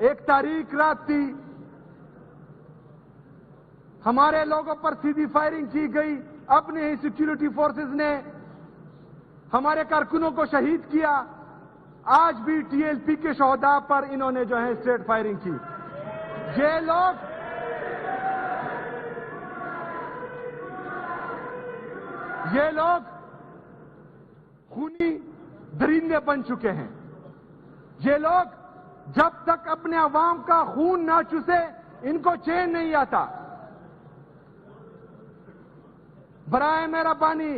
ایک تاریک رات تھی، ہمارے لوگوں پر سیدھی فائرنگ کی گئی، اپنے ہی سیکیورٹی فورسز نے ہمارے کارکنوں کو شہید کیا۔ آج بھی ٹی ایل پی کے شہداء پر انہوں نے جو ہے اسٹریٹ فائرنگ کی۔ یہ لوگ خونی درندے بن چکے ہیں۔ یہ لوگ جب تک اپنے عوام کا خون نہ چوسے ان کو چین نہیں آتا۔ برائے مہربانی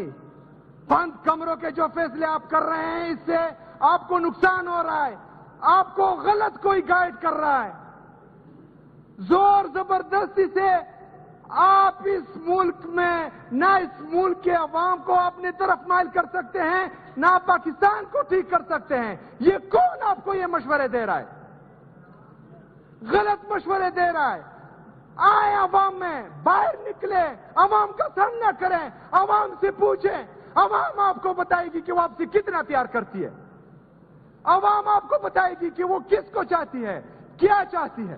بند کمروں کے جو فیصلے آپ کر رہے ہیں، اس سے آپ کو نقصان ہو رہا ہے، آپ کو غلط کوئی گائیڈ کر رہا ہے۔ زور زبردستی سے آپ اس ملک میں نہ اس ملک کے عوام کو اپنی طرف مائل کر سکتے ہیں، نہ پاکستان کو ٹھیک کر سکتے ہیں۔ یہ کون آپ کو یہ مشورے دے رہا ہے؟ غلط مشورے دے رہا ہے۔ آئیں عوام میں، باہر نکلے، عوام کا سامنا کریں، عوام سے پوچھیں۔ عوام آپ کو بتائے گی کہ وہ آپ سے کتنا پیار کرتی ہے۔ عوام آپ کو بتائے گی کہ وہ کس کو چاہتی ہے، کیا چاہتی ہے۔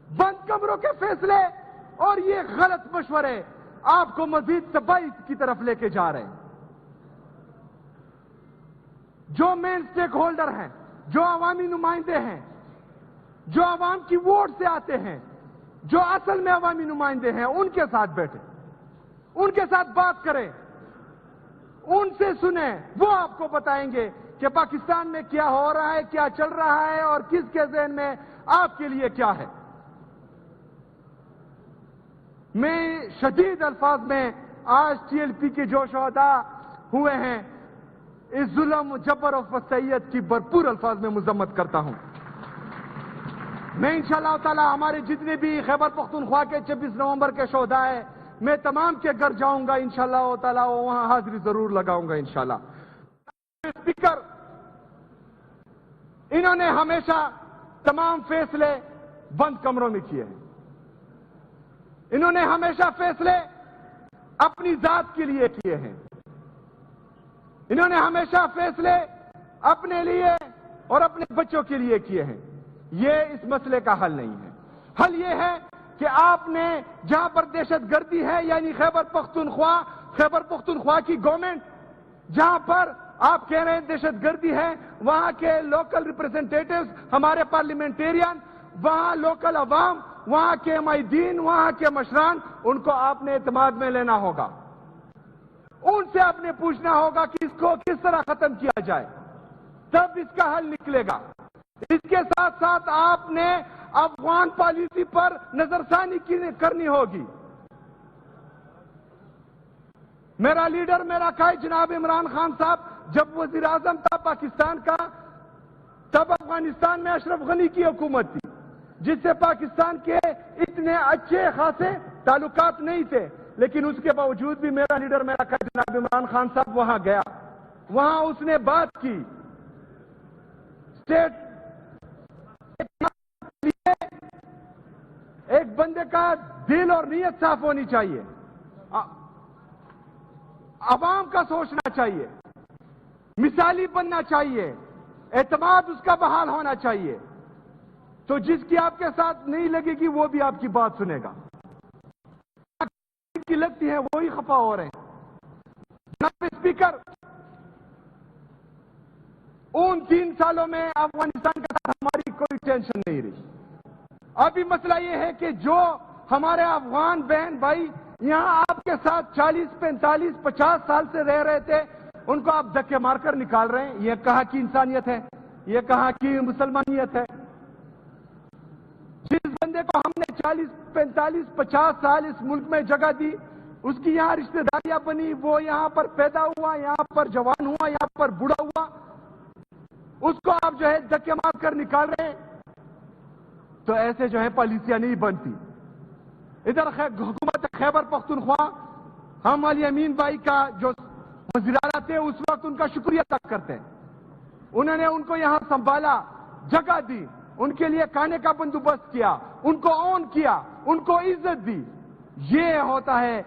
بند کمروں کے فیصلے اور یہ غلط مشورے آپ کو مزید تباہی کی طرف لے کے جا رہے ہیں۔ جو مین سٹیک ہولڈر ہیں، جو عوامی نمائندے ہیں، جو عوام کی ووٹ سے آتے ہیں، جو اصل میں عوامی نمائندے ہیں، ان کے ساتھ بیٹھیں، ان کے ساتھ بات کریں، ان سے سنیں۔ وہ آپ کو بتائیں گے کہ پاکستان میں کیا ہو رہا ہے، کیا چل رہا ہے اور کس کے ذہن میں آپ کے لیے کیا ہے۔ میں شدید الفاظ میں آج ٹی ایل پی کے جو شہداء ہوئے ہیں، اس ظلم جبر و فسادیت کی بھرپور الفاظ میں مذمت کرتا ہوں۔ میں انشاءاللہ تعالی ہمارے جتنے بھی خیبر پختونخوا کے 26 نومبر کے شہداء ہیں، میں تمام کے گھر جاؤں گا انشاءاللہ تعالی، وہاں حاضری ضرور لگاؤں گا انشاءاللہ۔ اسپیکر، انہوں نے ہمیشہ تمام فیصلے بند کمروں میں کیے ہیں۔ انہوں نے ہمیشہ فیصلے اپنی ذات کے لیے کیے ہیں۔ انہوں نے ہمیشہ فیصلے اپنے لیے اور اپنے بچوں کے لیے کیے ہیں۔ یہ اس مسئلے کا حل نہیں ہے۔ حل یہ ہے کہ آپ نے جہاں پر دہشت گردی ہے، یعنی خیبر پختونخوا کی گورنمنٹ جہاں پر آپ کہہ رہے ہیں دہشت گردی ہے، وہاں کے لوکل ریپرزنٹیٹیوز، ہمارے پارلیمنٹیرین، وہاں لوکل عوام، وہاں کے مائدین، وہاں کے مشران، ان کو آپ نے اعتماد میں لینا ہوگا۔ ان سے آپ نے پوچھنا ہوگا کہ اس کو کس طرح ختم کیا جائے، تب اس کا حل نکلے گا۔ اس کے ساتھ ساتھ آپ نے افغان پالیسی پر نظر ثانی کرنی ہوگی۔ میرا لیڈر، میرا قائد جناب عمران خان صاحب جب وزیر اعظم تھا پاکستان کا، تب افغانستان میں اشرف غنی کی حکومت تھی، جس سے پاکستان کے اتنے اچھے خاصے تعلقات نہیں تھے، لیکن اس کے باوجود بھی میرا لیڈر، میرا قائد جناب عمران خان صاحب وہاں گیا، وہاں اس نے بات کی۔ اسٹیٹ ایک بندے کا دل اور نیت صاف ہونی چاہیے، عوام کا سوچنا چاہیے، مثالی بننا چاہیے، اعتماد اس کا بحال ہونا چاہیے۔ تو جس کی آپ کے ساتھ نہیں لگے گی وہ بھی آپ کی بات سنے گا، کی لگتی ہے وہی خفا ہو رہے ہیں۔ جناب اسپیکر، ان 3 سالوں میں افغانستان کے ساتھ ہماری کوئی ٹینشن نہیں رہی۔ ابھی مسئلہ یہ ہے کہ جو ہمارے افغان بہن بھائی یہاں آپ کے ساتھ 40، 45، 50 سال سے رہ رہے تھے، ان کو آپ دھکے مار کر نکال رہے ہیں۔ یہ کہاں کی انسانیت ہے؟ یہ کہاں کی مسلمانیت ہے؟ جس بندے کو ہم نے 40، 45، 50 سال اس ملک میں جگہ دی، اس کی یہاں رشتہ داریاں بنی، وہ یہاں پر پیدا ہوا، یہاں پر جوان ہوا، یہاں پر بوڑھا ہوا، اس کو آپ جو ہے دھکے مار کر نکال رہے ہیں۔ تو ایسے جو ہے پالیسیاں نہیں بنتی۔ ادھر حکومت خیبر پختونخوا، ہم علی امین بھائی کا جو وزیر اعلیٰ تھے اس وقت ان کا شکریہ ادا کرتے ہیں، انہوں نے ان کو یہاں سنبھالا، جگہ دی، ان کے لیے کھانے کا بندوبست کیا، ان کو آن کیا، ان کو عزت دی۔ یہ ہوتا ہے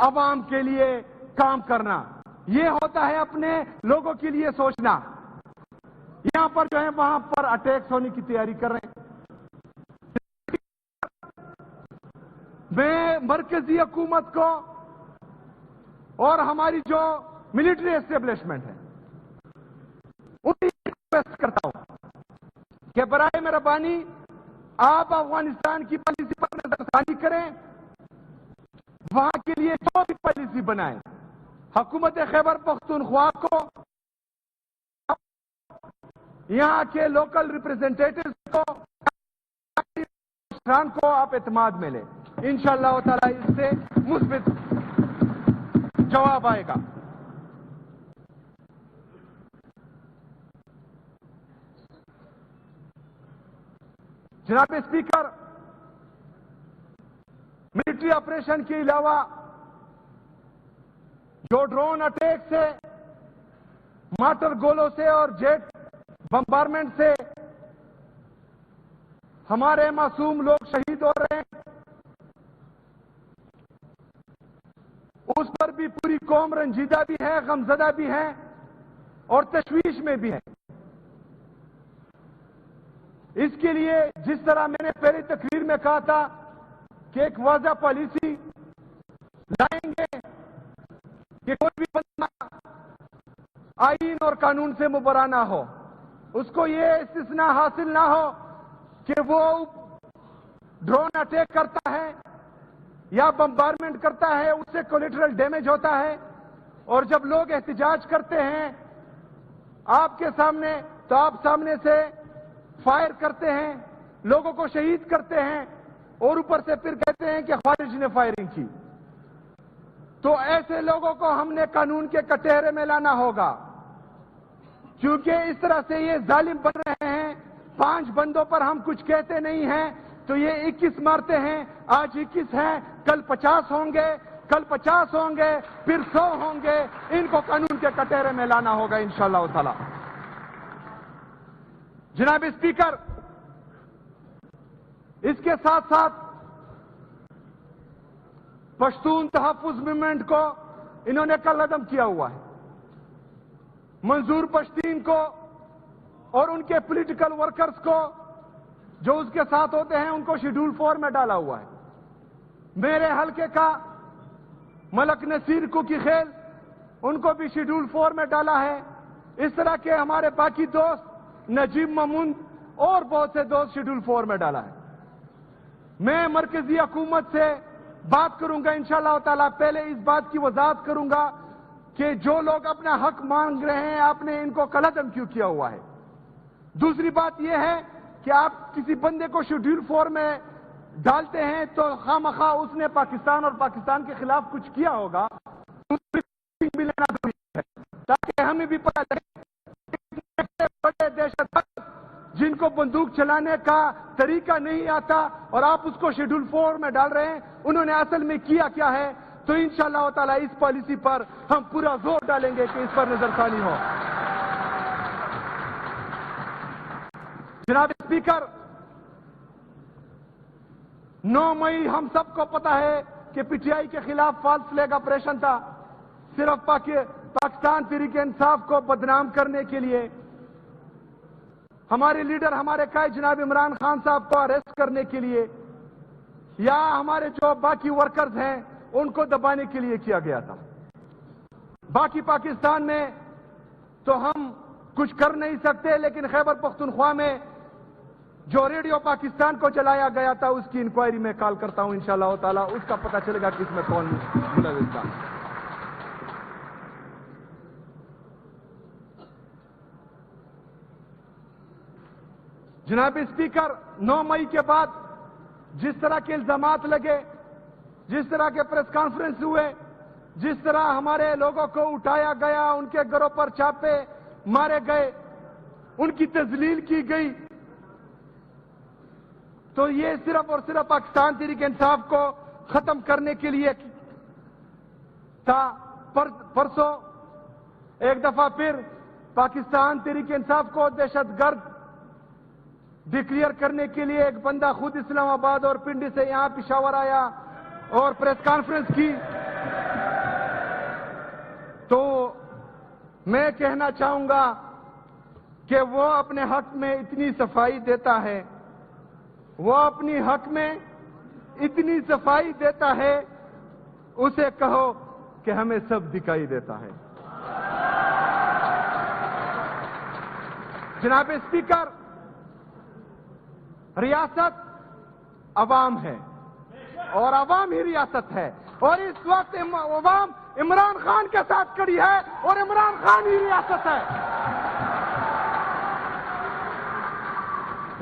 عوام کے لیے کام کرنا، یہ ہوتا ہے اپنے لوگوں کے لیے سوچنا۔ یہاں پر جو ہے وہاں پر اٹیکس ہونے کی تیاری کر رہے ہیں. میں مرکزی حکومت کو اور ہماری جو ملٹری اسٹیبلشمنٹ ہے انہیں ریکویسٹ کرتا ہوں کہ برائے مہربانی آپ افغانستان کی پالیسی پر نظرثانی کریں. وہاں کے لیے جو بھی پالیسی بنائیں, حکومت خیبر پختونخوا کو, یہاں کے لوکل ریپرزینٹیٹیوز کو آپ اعتماد میں لیں. انشاءاللہ تعالی اس سے مثبت جواب آئے گا. جناب اسپیکر, ملٹری آپریشن کے علاوہ جو ڈرون اٹیک سے, مارٹر گولوں سے اور جیٹ بمبارمنٹ سے ہمارے معصوم لوگ شہید ہو رہے ہیں, اس پر بھی پوری قوم رنجیدہ بھی ہے, غمزدہ بھی ہے اور تشویش میں بھی ہے. اس کے لیے جس طرح میں نے پہلی تقریر میں کہا تھا کہ ایک واضح پالیسی لائیں گے کہ کوئی بھی بندہ آئین اور قانون سے مبرا نہ ہو, اس کو یہ استثناء حاصل نہ ہو کہ وہ ڈرون اٹیک کرتا ہے یا بمبارمنٹ کرتا ہے, اس سے کولیٹرل ڈیمیج ہوتا ہے, اور جب لوگ احتجاج کرتے ہیں آپ کے سامنے تو آپ سامنے سے فائر کرتے ہیں, لوگوں کو شہید کرتے ہیں اور اوپر سے پھر کہتے ہیں کہ خارج نے فائرنگ کی. تو ایسے لوگوں کو ہم نے قانون کے کٹہرے میں لانا ہوگا, کیونکہ اس طرح سے یہ ظالم بن رہے ہیں. 5 بندوں پر ہم کچھ کہتے نہیں ہیں تو یہ 21 مارتے ہیں. آج 21 ہیں, کل 50 ہوں گے, کل 50 ہوں گے, پھر 100 ہوں گے. ان کو قانون کے کٹہرے میں لانا ہوگا انشاءاللہ تعالی. جناب اسپیکر, اس کے ساتھ ساتھ پشتون تحفظ موومنٹ کو انہوں نے کل عدم کیا ہوا ہے. منظور پشتین کو اور ان کے پولیٹیکل ورکرز کو جو اس کے ساتھ ہوتے ہیں ان کو شیڈول 4 میں ڈالا ہوا ہے. میرے حلقے کا ملک نصیر کو کی خیل, ان کو بھی شیڈول 4 میں ڈالا ہے. اس طرح کے ہمارے باقی دوست نجیب ممون اور بہت سے دوست شیڈول 4 میں ڈالا ہے. میں مرکزی حکومت سے بات کروں گا انشاءاللہ تعالی. پہلے اس بات کی وضاحت کروں گا کہ جو لوگ اپنا حق مانگ رہے ہیں آپ نے ان کو قلعدم کیوں کیا ہوا ہے. دوسری بات یہ ہے کہ آپ کسی بندے کو شیڈول 4 میں ڈالتے ہیں تو خواہ اس نے پاکستان اور پاکستان کے خلاف کچھ کیا ہوگا, بھی لینا ضروری ہے تاکہ ہمیں بھی پتہ لگے. بڑے دہشت گرد جن کو بندوق چلانے کا طریقہ نہیں آتا اور آپ اس کو شیڈول 4 میں ڈال رہے ہیں, انہوں نے اصل میں کیا ہے. تو انشاءاللہ تعالی اس پالیسی پر ہم پورا زور ڈالیں گے کہ اس پر نظرثانی ہو. جناب اسپیکر, 9 مئی ہم سب کو پتا ہے کہ پی ٹی آئی کے خلاف فالس فلیگ آپریشن تھا, صرف پاکستان تحریک انصاف کو بدنام کرنے کے لیے. ہمارے لیڈر ہمارے قائد جناب عمران خان صاحب کو اریسٹ کرنے کے لیے, یا ہمارے جو باقی ورکرز ہیں ان کو دبانے کے لیے کیا گیا تھا. باقی پاکستان میں تو ہم کچھ کر نہیں سکتے, لیکن خیبر پختونخوا میں جو ریڈیو پاکستان کو چلایا گیا تھا اس کی انکوائری میں کال کرتا ہوں انشاءاللہ تعالی, اس کا پتہ چلے گا کہ اس میں کون ملوث تھا. جناب اسپیکر, 9 مئی کے بعد جس طرح کے الزامات لگے, جس طرح کے پریس کانفرنس ہوئے, جس طرح ہمارے لوگوں کو اٹھایا گیا, ان کے گھروں پر چھاپے مارے گئے, ان کی تذلیل کی گئی, تو یہ صرف اور صرف پاکستان تحریک انصاف کو ختم کرنے کے لیے تھا. پرسوں ایک دفعہ پھر پاکستان تحریک انصاف کو دہشت گرد ڈکلیئر کرنے کے لیے ایک بندہ خود اسلام آباد اور پنڈی سے یہاں پشاور آیا اور پریس کانفرنس کی. تو میں کہنا چاہوں گا کہ وہ اپنے حق میں اتنی صفائی دیتا ہے، وہ اپنی حق میں اتنی صفائی دیتا ہے، اسے کہو کہ ہمیں سب دکھائی دیتا ہے۔ جناب اسپیکر، ریاست عوام ہے اور عوام ہی ریاست ہے، اور اس وقت عوام عمران خان کے ساتھ کھڑی ہے اور عمران خان ہی ریاست ہے۔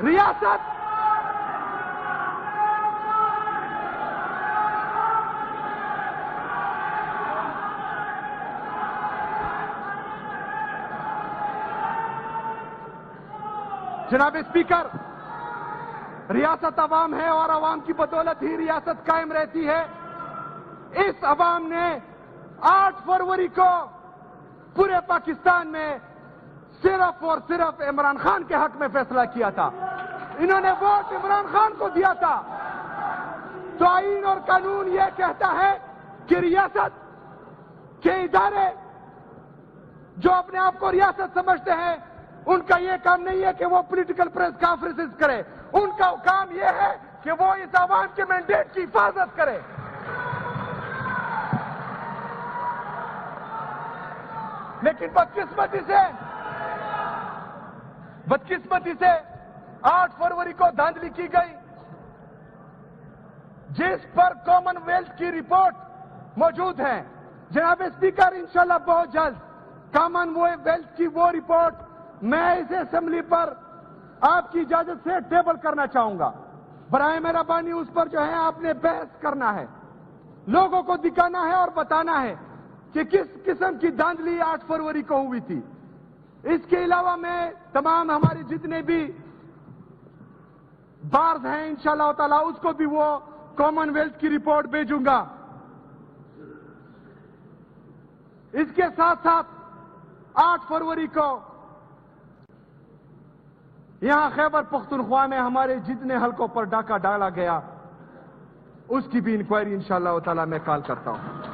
ریاست جناب اسپیکر، ریاست عوام ہے اور عوام کی بدولت ہی ریاست قائم رہتی ہے۔ اس عوام نے 8 فروری کو پورے پاکستان میں صرف اور صرف عمران خان کے حق میں فیصلہ کیا تھا۔ انہوں نے ووٹ عمران خان کو دیا تھا۔ تو آئین اور قانون یہ کہتا ہے کہ ریاست کے ادارے جو اپنے آپ کو ریاست سمجھتے ہیں، ان کا یہ کام نہیں ہے کہ وہ پولیٹیکل پریس کانفرنسز کرے، ان کا کام یہ ہے کہ وہ اس عوام کے مینڈیٹ کی حفاظت کرے۔ لیکن بدقسمتی سے 8 فروری کو دھاندلی کی گئی، جس پر کامن ویلتھ کی رپورٹ موجود ہے۔ جناب اسپیکر، انشاءاللہ بہت جلد کامن ویلتھ کی وہ رپورٹ میں اس اسمبلی پر آپ کی اجازت سے ٹیبل کرنا چاہوں گا۔ برائے مہربانی اس پر جو ہے آپ نے بحث کرنا ہے، لوگوں کو دکھانا ہے اور بتانا ہے کہ کس قسم کی دھاندلی 8 فروری کو ہوئی تھی۔ اس کے علاوہ میں تمام ہمارے جتنے بھی بارز ہیں انشاءاللہ تعالی اس کو بھی وہ کامن ویلتھ کی رپورٹ بھیجوں گا۔ اس کے ساتھ ساتھ 8 فروری کو یہاں خیبر پختونخوا میں ہمارے جتنے حلقوں پر ڈاکہ ڈالا گیا، اس کی بھی انکوائری انشاءاللہ تعالی میں کال کرتا ہوں۔